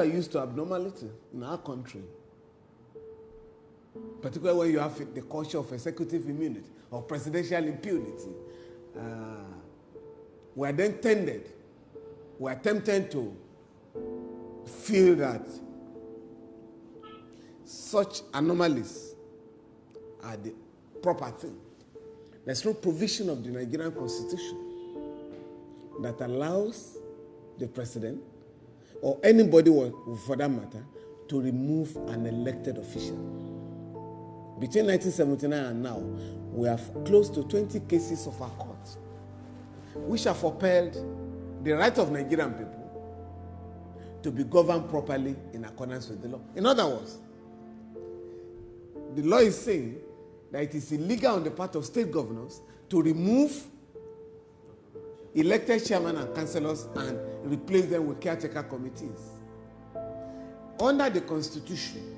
are used to abnormality in our country, particularly when you have the culture of executive immunity or presidential impunity. We are then tempted to feel that such anomalies are the proper thing. There's no provision of the Nigerian Constitution that allows the president or anybody for that matter to remove an elected official. Between 1979 and now, we have close to 20 cases of our courts which have upheld the right of Nigerian people to be governed properly in accordance with the law. In other words, the law is saying that it is illegal on the part of state governors to remove elected chairmen and councillors and replace them with caretaker committees. Under the Constitution,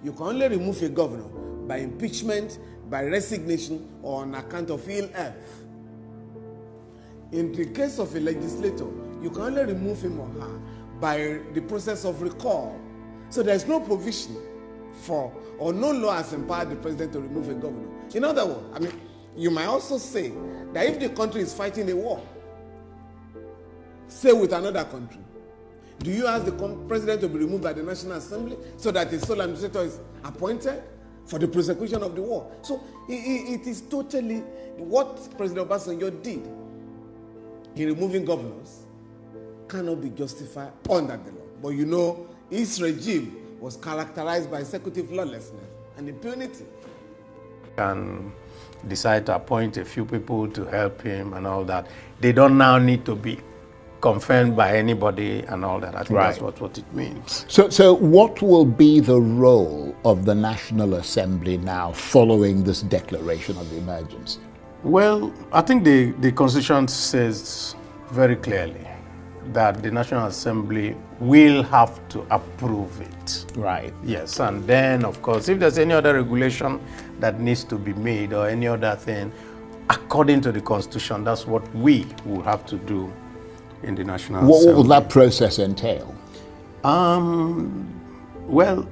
you can only remove a governor by impeachment, by resignation, or on account of ill health. In the case of a legislator, you can only remove him or her by the process of recall. So there's no provision for, or no law has empowered the president to remove a governor. In other words, you might also say that if the country is fighting a war, say with another country, do you ask the president to be removed by the National Assembly so that a sole administrator is appointed for the prosecution of the war? So it is totally what President Obasanjo did in removing governors cannot be justified under the law. But you know, his regime was characterized by executive lawlessness and impunity. Can decide to appoint a few people to help him and all that. They don't now need to be confirmed by anybody and all that. I think that's what it means. So what will be the role of the National Assembly now following this declaration of emergency? Well, I think the Constitution says very clearly that the National Assembly will have to approve it. Right. Yes, and then, of course, if there's any other regulation that needs to be made or any other thing, according to the Constitution, that's what we will have to do in the National Assembly. What will that process entail? Well,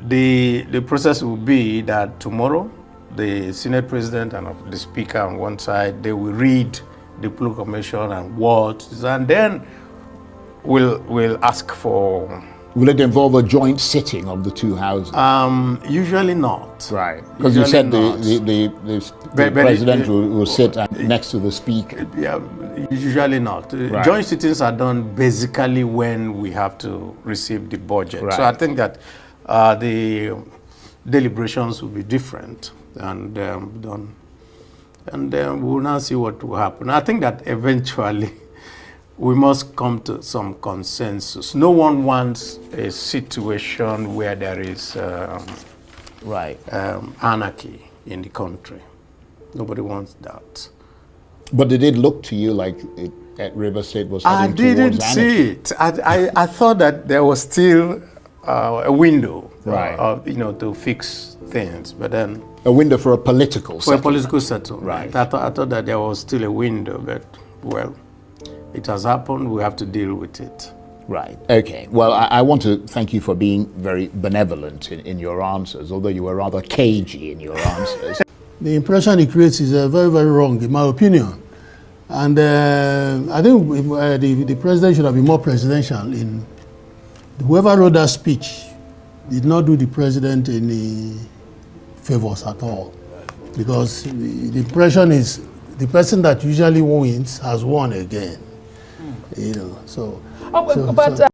the process will be that tomorrow, the Senate President and the Speaker on one side, they will read the proclamation and words, and then we'll ask for... Will it involve a joint sitting of the two houses? Usually not. Right, because you said the President will sit next to the Speaker. Yeah, usually not. Right. Joint sittings are done basically when we have to receive the budget. Right. So I think that the deliberations will be different and done. And we'll now see what will happen. I think that eventually we must come to some consensus. No one wants a situation where there is anarchy in the country. Nobody wants that. But did it look to you like at River State was heading towards anarchy? I didn't see it. I thought that there was still a window, to fix things, but then a window for a political settlement. For a political settlement. Right. I thought that there was still a window, but well, it has happened. We have to deal with it. Right. Okay. Well, I want to thank you for being very benevolent in your answers, although you were rather cagey in your answers. The impression it creates is very, very wrong, in my opinion. And I think the president should have been more presidential. Whoever wrote that speech did not do the president any favors at all, because the impression is the person that usually wins has won again. So.